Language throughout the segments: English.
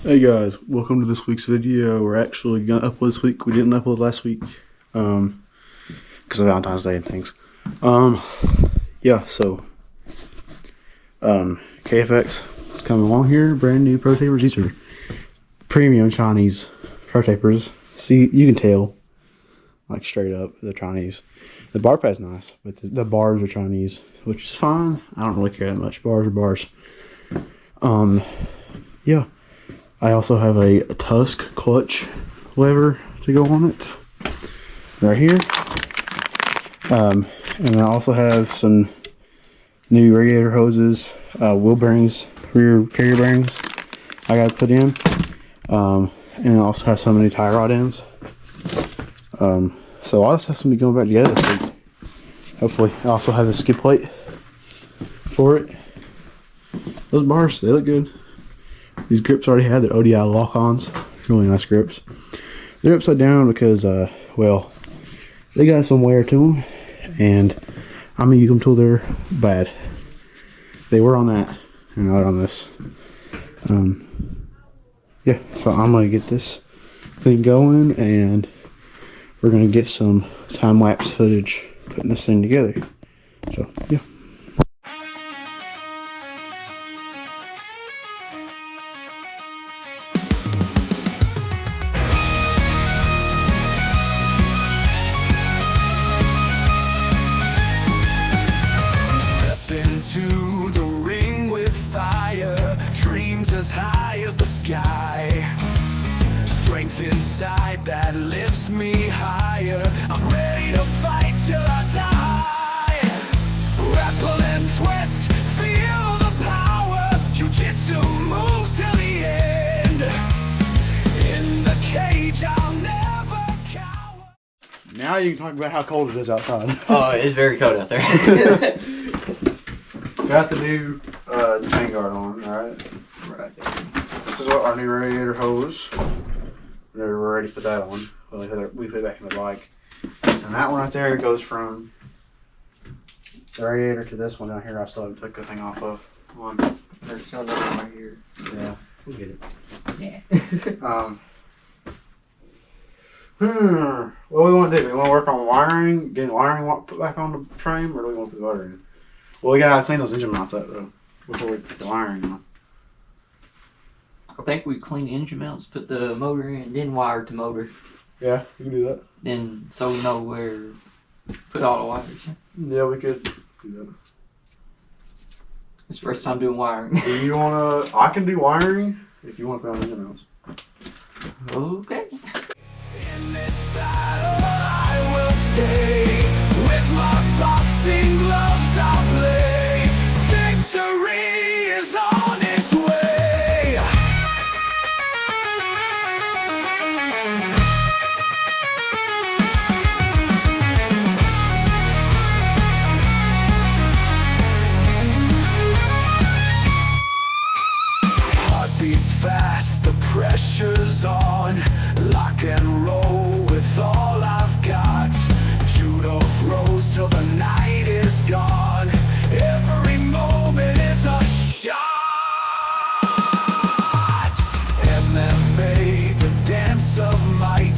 Hey guys, welcome to this week's video. We're actually gonna upload this week. We didn't upload last week because of Valentine's Day and things. Yeah, so KFX is coming along here. Brand new pro tapers. These are premium Chinese pro tapers. See, you can tell, like straight up, they're Chinese. The bar pad's nice, but the bars are Chinese, which is fine. I don't really care that much. Bars are bars. Yeah. I also have a Tusk clutch lever to go on it, right here. And I also have some new radiator hoses, wheel bearings, rear carrier bearings I got to put in. And I also have some new tie rod ends. So I'll just have something going back together this week. Hopefully. I also have a skid plate for it. Those bars, they look good. These grips already had their ODI lock-ons. Really nice grips. They're upside down because, well, they got some wear to them, and I'm gonna use them till they're bad. They were on that, and not on this. Yeah, so I'm gonna get this thing going, and we're gonna get some time-lapse footage putting this thing together. So, yeah. Into the ring with fire, dreams as high as the sky, strength inside that lifts me higher. I'm ready to fight till I die. Grapple and twist, feel the power. Jiu-jitsu moves till the end. In the cage, I'll never cower. Now you can talk about how cold it is outside. Oh, it's very cold out there. Got the new chain guard on, alright? Right. This is what our new radiator hose. We're ready to put that on. Well, we put it back in the bike. And that one right there goes from the radiator to this one down here. I still haven't took the thing off of. One. There's still another one right here. Yeah. We'll get it. Yeah. What do we want to do? We want to work on wiring, getting wiring put back on the frame, or do we want to put the motor in? Well, we gotta clean those engine mounts up though before we put the wiring on. I think we clean engine mounts, put the motor in, then wire to motor. Yeah, we can do that. Then so we know where put all the wires. Yeah, we could do that. It's the first time doing wiring. Do you wanna? I can do wiring if you want to put on engine mounts. Okay. In this battle, I will stay. With my boxing gloves, I'll play. Victory is on its way. Heart beats fast, the pressure's on. Lock and roll with all I've got. Judo throws till the night is gone. Every moment is a shot. MMA, the dance of might.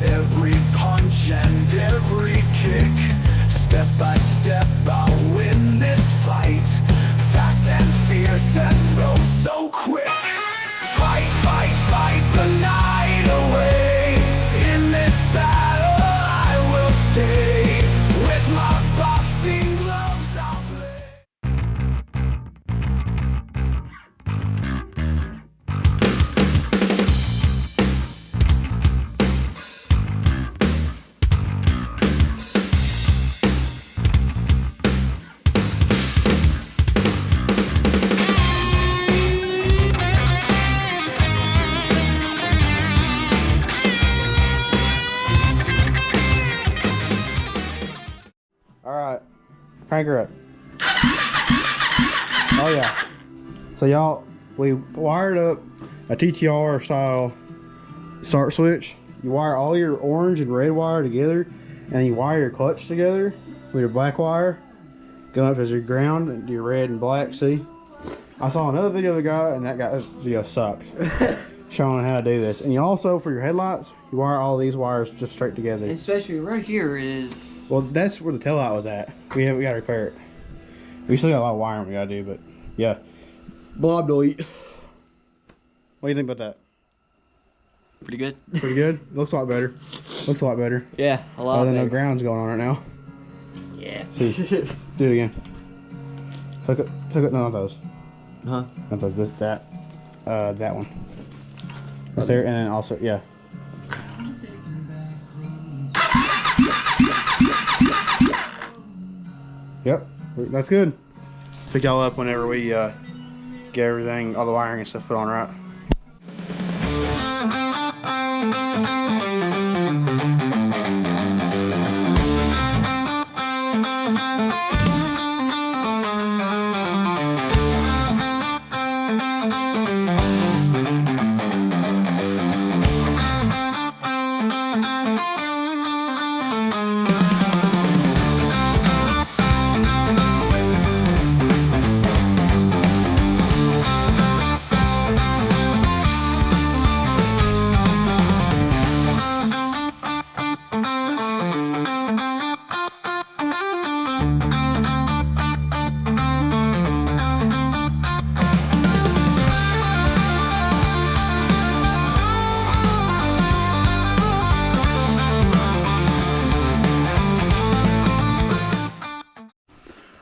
Every punch and every kick. Step by step, I'll win this fight. Fast and fierce and oh so quick. Fight, fight, fight the night away. In this battle, I will stay. With my boxing gloves, I'll play. Alright, crank her up. Oh yeah. So y'all, we wired up a TTR style start switch. You wire all your orange and red wire together, and you wire your clutch together with your black wire going up as your ground and your red and black. See, I saw another video of a guy, and that guy's video sucked. showing how to do this. And you also, for your headlights, you wire all these wires just straight together. Especially right here is... Well, that's where the tail light was at. We gotta repair it. We still got a lot of wiring we gotta do, but yeah. Blob delete. What do you think about that? Pretty good. Pretty good? Looks a lot better. Looks a lot better. Yeah, a lot Other than better. no grounds going on right now. Yeah. See, do it again. Hook up, no, not those. Huh? Not those, that one. Right there, and then also, yeah. Yep, that's good. Pick y'all up whenever we get everything, all the wiring and stuff put on right.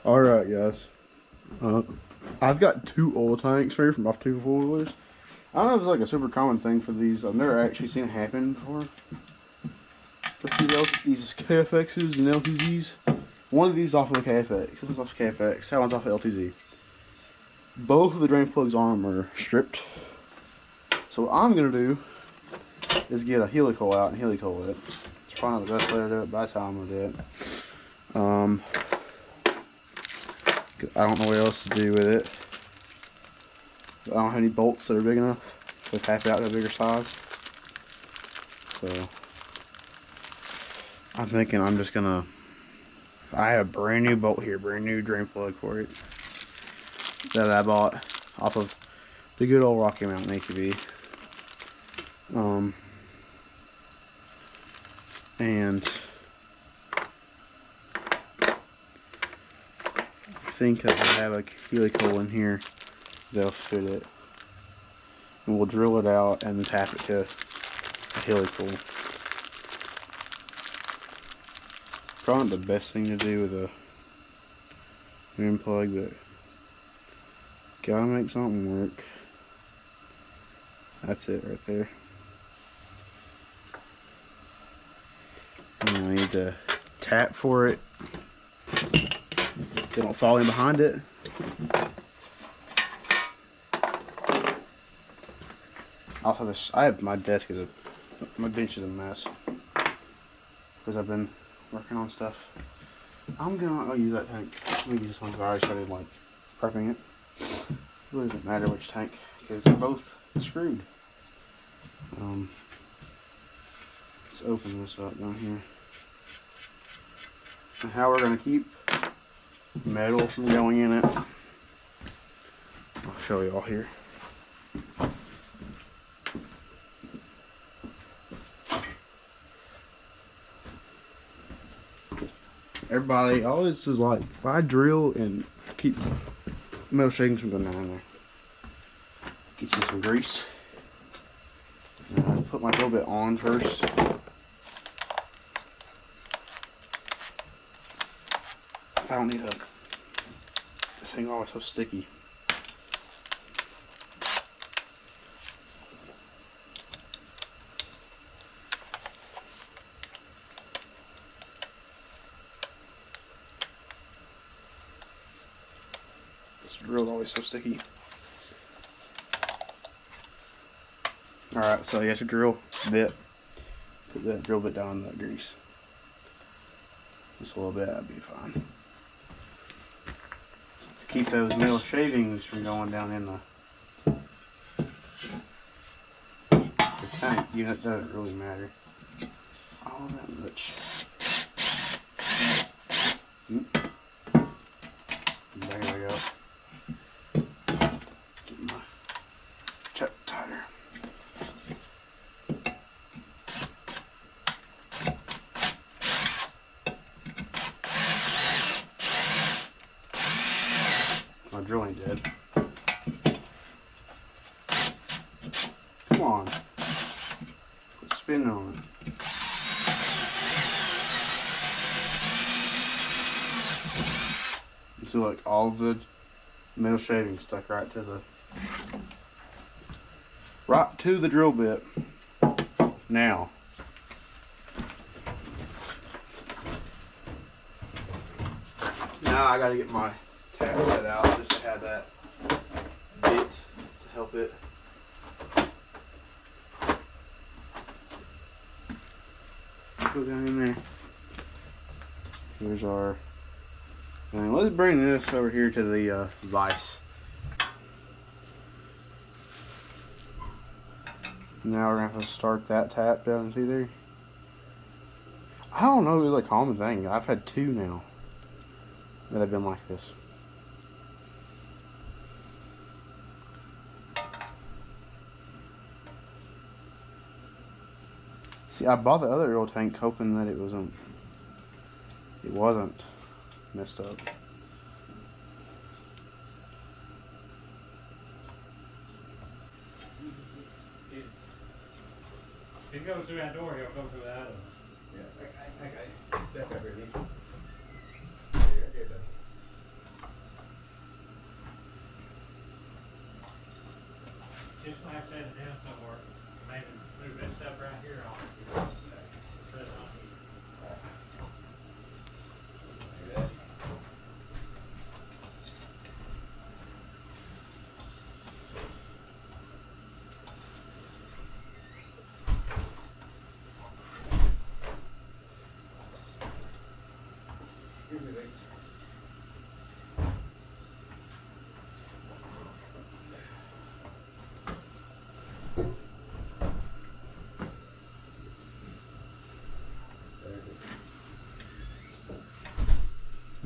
Alright guys, I've got 2 oil tanks here from off 2 4-wheelers. I don't know if it's like a super common thing for these. I've never actually seen it happen before. These KFXs and LTZs. One of these off of a KFX, this one's off of KFX, that one's off of LTZ. Both of the drain plugs on them are stripped. So what I'm going to do is get a helical out and helical it. It's probably not the best way to do it, but that's how I'm going to do it. I don't know what else to do with it. I don't have any bolts that are big enough to tap it out to a bigger size. So I'm thinking I'm just gonna, I have a brand new bolt here, brand new drain plug for it that I bought off of the good old Rocky Mountain ATV. And I think that I have a helical in here that'll fit it, and we'll drill it out and tap it to a helical. Probably not the best thing to do with a drain plug, but gotta make something work. That's it right there. And I need to tap for it. They don't fall in behind it. Also, my desk is my bench is a mess because I've been working on stuff. I'm gonna use that tank. Maybe this one. I already started like prepping it. It really doesn't matter which tank because they're both screwed. Let's open this up down here. And how we're gonna keep metal from going in it, I'll show you all here. Everybody always is like, why drill and keep metal shavings from going down in there? Get you some grease. Put my drill bit on first. I don't need this thing always so sticky. This drill's always so sticky. Alright, so you have to drill bit. Put that drill bit down in that grease. Just a little bit, that'd be fine. Keep those metal shavings from going down in the tank. You know, it doesn't really matter all that much. There we go. Get my check tighter. spinning on it. So like all the metal shavings stuck right to the drill bit. Now I gotta get my tap set out just to have that bit to help it. Go down in there. Here's our thing. Let's bring this over here to the vise. Now we're gonna have to start that tap down through there. I don't know, it's a common thing. I've had 2 now that have been like this. See, I bought the other oil tank hoping that it wasn't messed up. If he goes through that door, he'll go through that other. Yeah, okay. That's everything. Just like I said, down somewhere, maybe move this stuff right here off. Put it on here.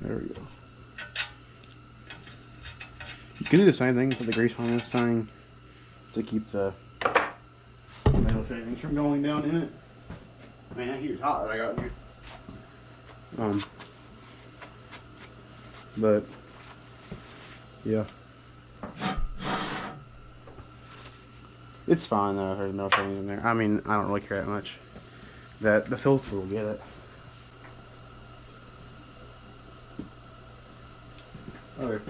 There we go. You can do the same thing with the grease on this thing to keep the metal shavings from going down in it. Man, that here's hot that I got here. But yeah, it's fine though if there's metal shavings in there. I mean, I don't really care that much. That the filter will get it. Okay.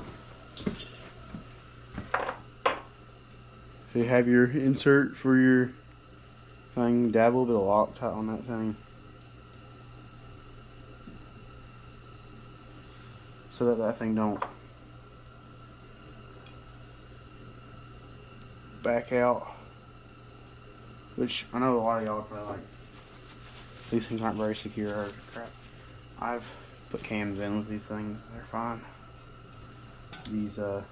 So you have your insert for your thing. Dab a little bit of Loctite on that thing, so that that thing don't back out. Which I know a lot of y'all are probably like, these things aren't very secure or crap. I've put cams in with these things. They're fine. These right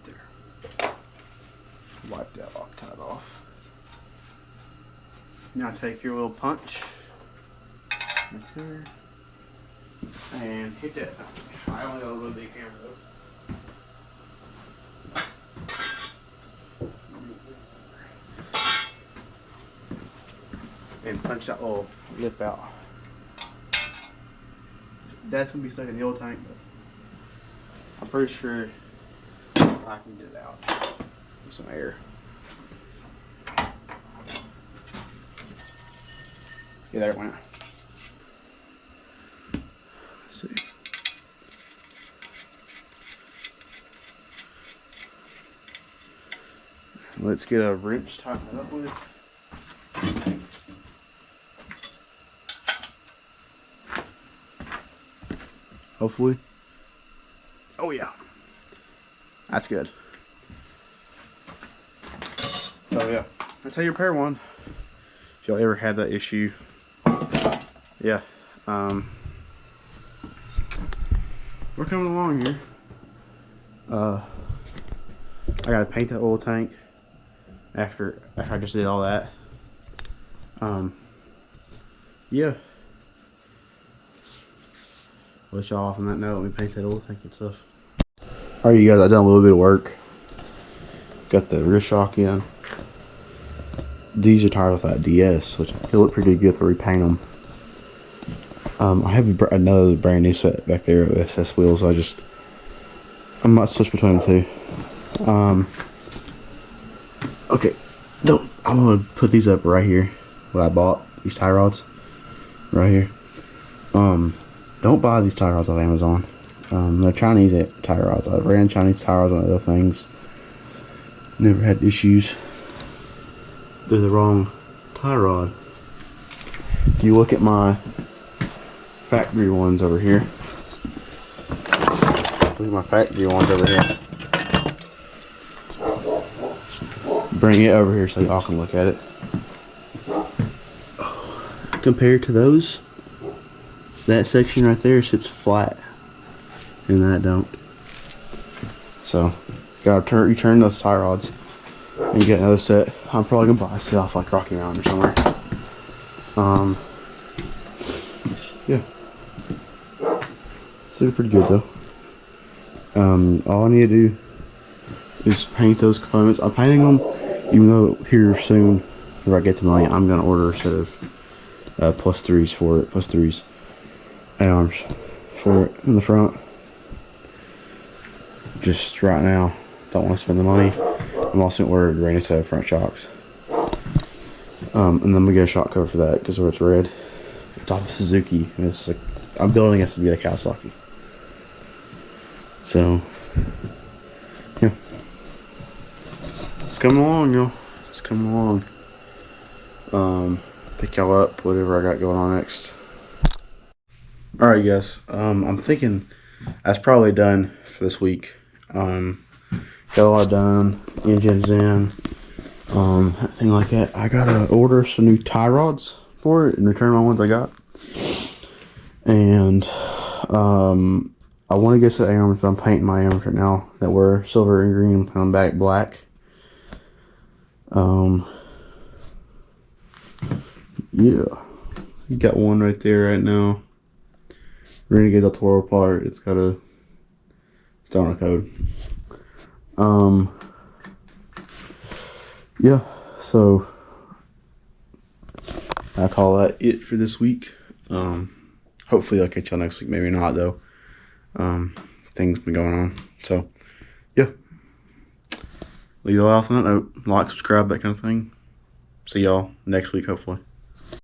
there. Wipe that Loctite off. Now take your little punch right there and hit that thing. I only got a little big hammer though. And punch that little lip out. That's gonna be stuck in the old tank, but I'm pretty sure I can get it out with some air. Yeah, there it went. Let's see. Let's get a wrench to tighten it up with. Hopefully. Oh yeah. That's good. So yeah, that's how you repair one. If y'all ever had that issue. Yeah. We're coming along here. I gotta paint that oil tank after I just did all that. Yeah. Let y'all off on that note. Let me paint that oil tank and stuff. Alright, you guys, I done a little bit of work. Got the rear shock in. These are tires with that DS, which they look pretty good if I repaint them. I have another brand new set back there of SS wheels. I might switch between the two. Okay, I'm gonna put these up right here. What I bought, these tie rods, right here. Don't buy these tie rods off Amazon. They're Chinese tie rods. I've ran Chinese tie rods on other things. Never had issues. They're the wrong tie rod. If you look at my factory ones over here. Look at my factory ones over here. Bring it over here so y'all can look at it. Compared to those, that section right there sits flat, and that don't. So, you turn those tie rods, and you get another set. I'm probably gonna buy a set off like Rocky Mountain or somewhere. Yeah. So they're pretty good though. All I need to do is paint those components. I'm painting them, even though here soon, if I get the money, I'm gonna order a set of +3s for it, +3s and arms for it in the front. Just right now, don't want to spend the money. I'm also gonna order a brand new set of front shocks. And then we get a shock cover for that because it's red. It's off of Suzuki. And it's like I'm building it to be like Kawasaki. So yeah, it's coming along, y'all. It's coming along. Pick y'all up whatever I got going on next. All right, guys. I'm thinking that's probably done for this week. Got a lot done. Engine's in. Thing like that. I gotta order some new tie rods for it and return my ones I got. And I want to get some arms, but I'm painting my arms right now that were silver and green, put them back black. Yeah, you got one right there right now. We're gonna get the Toro part. It's got a donor code. Yeah, so I call that it for this week. Hopefully I'll catch y'all next week. Maybe not though. Things been going on. So yeah. Leave y'all off on that note. Like, subscribe, that kind of thing. See y'all next week hopefully.